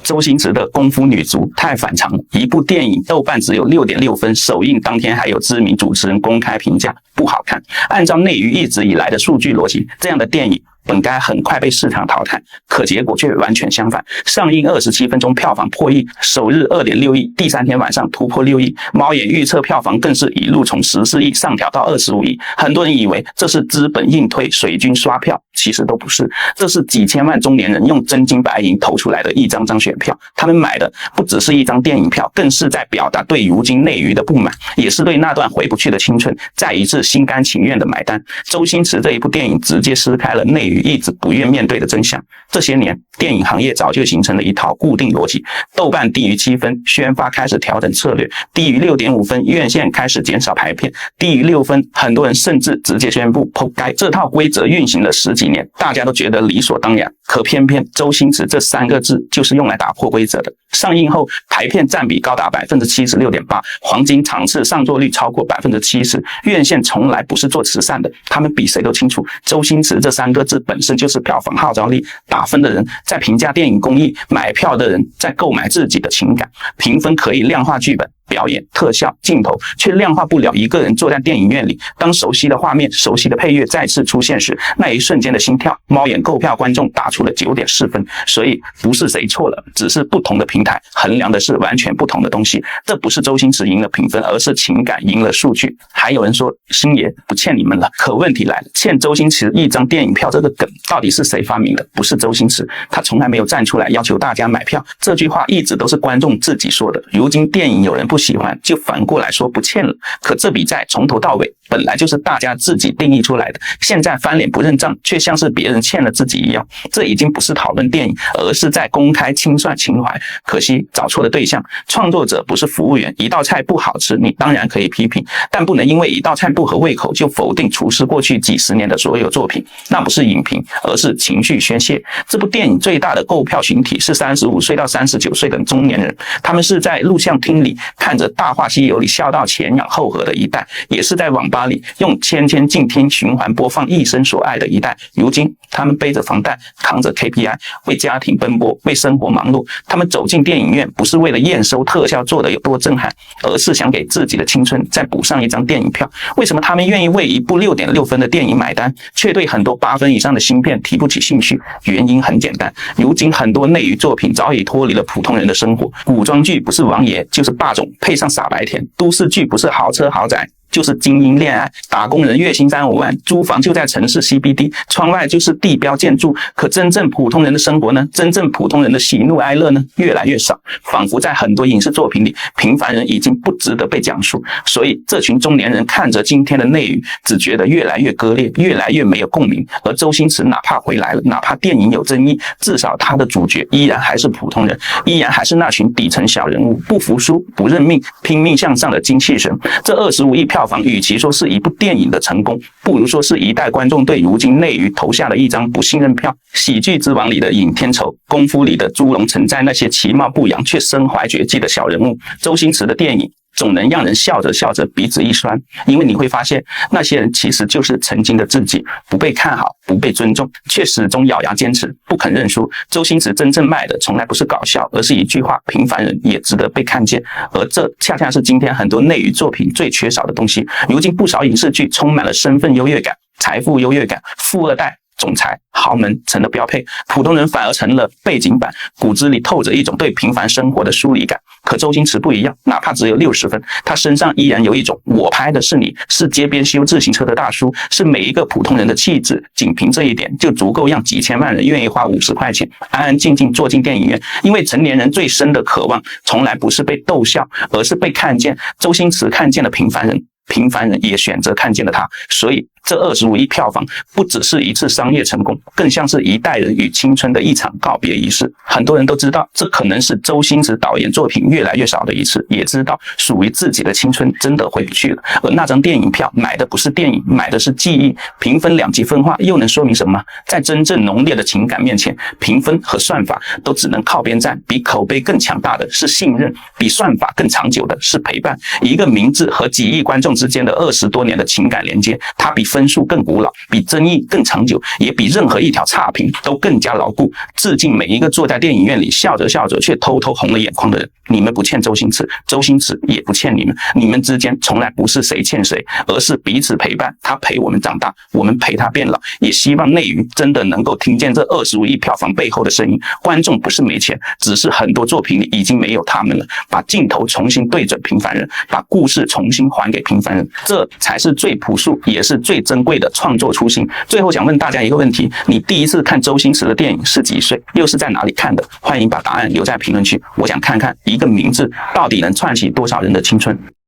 周星驰的功夫女足太反常了，一部电影豆瓣只有 6.6 分，首映当天还有知名主持人公开评价不好看。按照内娱一直以来的数据逻辑，这样的电影本该很快被市场淘汰，可结果却完全相反。上映27分钟票房破亿，首日 2.6 亿，第3天晚上突破6亿。猫眼预测票房更是一路从14亿上调到25亿。很多人以为这是资本硬推，水军刷票，其实都不是，这是几千万中年人用真金白银投出来的一张张选票。他们买的不只是一张电影票，更是在表达对如今内娱的不满，也是对那段回不去的青春再一次心甘情愿的买单。周星驰这一部电影直接撕开了内娱一直不愿面对的真相。这些年，电影行业早就形成了一套固定逻辑：豆瓣低于7分，宣发开始调整策略；低于 6.5 分，院线开始减少排片；低于6分，很多人甚至直接宣布扑街。这套规则运行了10几年，大家都觉得理所当然。可偏偏周星驰这3个字就是用来打破规则的。上映后排片占比高达 76.8%， 黄金场次上座率超过 70%。院线从来不是做慈善的，他们比谁都清楚，周星驰这3个字本身就是票房号召力。打分的人在评价电影工艺，买票的人在购买自己的情感。评分可以量化剧本、表演、特效、镜头，却量化不了一个人坐在电影院里，当熟悉的画面、熟悉的配乐再次出现时，那一瞬间的心跳。猫眼购票观众打出了 9.4 分，所以不是谁错了，只是不同的平台衡量的是完全不同的东西。这不是周星驰赢了评分，而是情感赢了数据。还有人说星爷不欠你们了，可问题来了，欠周星驰一张电影票这个梗到底是谁发明的？不是周星驰，他从来没有站出来要求大家买票，这句话一直都是观众自己说的。如今电影有人不喜欢，就反过来说不欠了。可这笔债从头到尾本来就是大家自己定义出来的，现在翻脸不认账，却像是别人欠了自己一样。这已经不是讨论电影，而是在公开清算情怀。可惜找错了对象，创作者不是服务员，一道菜不好吃，你当然可以批评，但不能因为一道菜不合胃口就否定厨师过去几十年的所有作品。那不是影评，而是情绪宣泄。这部电影最大的购票群体是35岁到39岁的中年人，他们是在录像厅里看着《大话西游》里笑到前仰后合的一代，也是在网吧里用千千静听循环播放一生所爱的一代。如今他们背着房贷，扛着 KPI， 为家庭奔波，为生活忙碌。他们走进电影院不是为了验收特效做得有多震撼，而是想给自己的青春再补上一张电影票。为什么他们愿意为一部 6.6 分的电影买单，却对很多8分以上的新片提不起兴趣？原因很简单，如今很多内娱作品早已脱离了普通人的生活。古装剧不是王爷就是霸总，配上傻白甜；都市剧不是豪车豪宅就是精英恋爱，打工人月薪3-5万，租房就在城市 CBD， 窗外就是地标建筑。可真正普通人的生活呢？真正普通人的喜怒哀乐呢？越来越少，仿佛在很多影视作品里，平凡人已经不值得被讲述。所以这群中年人看着今天的内娱，只觉得越来越割裂，越来越没有共鸣。而周星驰哪怕回来了，哪怕电影有争议，至少他的主角依然还是普通人，依然还是那群底层小人物，不服输、不认命、拼命向上的精气神。这25亿票房与其说是一部电影的成功，不如说是一代观众对如今内娱投下了一张不信任票。喜剧之王里的尹天仇，功夫里的猪龙城寨那些其貌不扬却身怀绝技的小人物，周星驰的电影总能让人笑着笑着鼻子一酸，因为你会发现那些人其实就是曾经的自己，不被看好，不被尊重，却始终咬牙坚持，不肯认输。周星驰真正卖的从来不是搞笑，而是一句话：平凡人也值得被看见。而这恰恰是今天很多内娱作品最缺少的东西。如今不少影视剧充满了身份优越感、财富优越感，富二代、总裁、豪门成了标配，普通人反而成了背景板，骨子里透着一种对平凡生活的疏离感。可周星驰不一样，哪怕只有60分，他身上依然有一种我拍的是你，是街边修自行车的大叔，是每一个普通人的气质。仅凭这一点就足够让几千万人愿意花50块钱安安静静坐进电影院。因为成年人最深的渴望从来不是被逗笑，而是被看见。周星驰看见了平凡人，平凡人也选择看见了他。所以这25亿票房不只是一次商业成功，更像是一代人与青春的一场告别仪式。很多人都知道，这可能是周星驰导演作品越来越少的一次，也知道属于自己的青春真的回不去了。而那张电影票买的不是电影，买的是记忆。评分2极分化又能说明什么？在真正浓烈的情感面前，评分和算法都只能靠边站。比口碑更强大的是信任，比算法更长久的是陪伴。一个名字和几亿观众之间的20多年的情感连接，它比分数更古老，比争议更长久，也比任何一条差评都更加牢固。致敬每一个坐在电影院里笑着笑着却偷偷红了眼眶的人。你们不欠周星驰，周星驰也不欠你们。你们之间从来不是谁欠谁，而是彼此陪伴。他陪我们长大，我们陪他变老。也希望内娱真的能够听见这25亿票房背后的声音。观众不是没钱，只是很多作品里已经没有他们了。把镜头重新对准平凡人，把故事重新还给平凡人，这才是最朴素也是最珍贵的创作初心。最后想问大家一个问题，你第一次看周星驰的电影是几岁，又是在哪里看的？欢迎把答案留在评论区，我想看看一个名字到底能串起多少人的青春。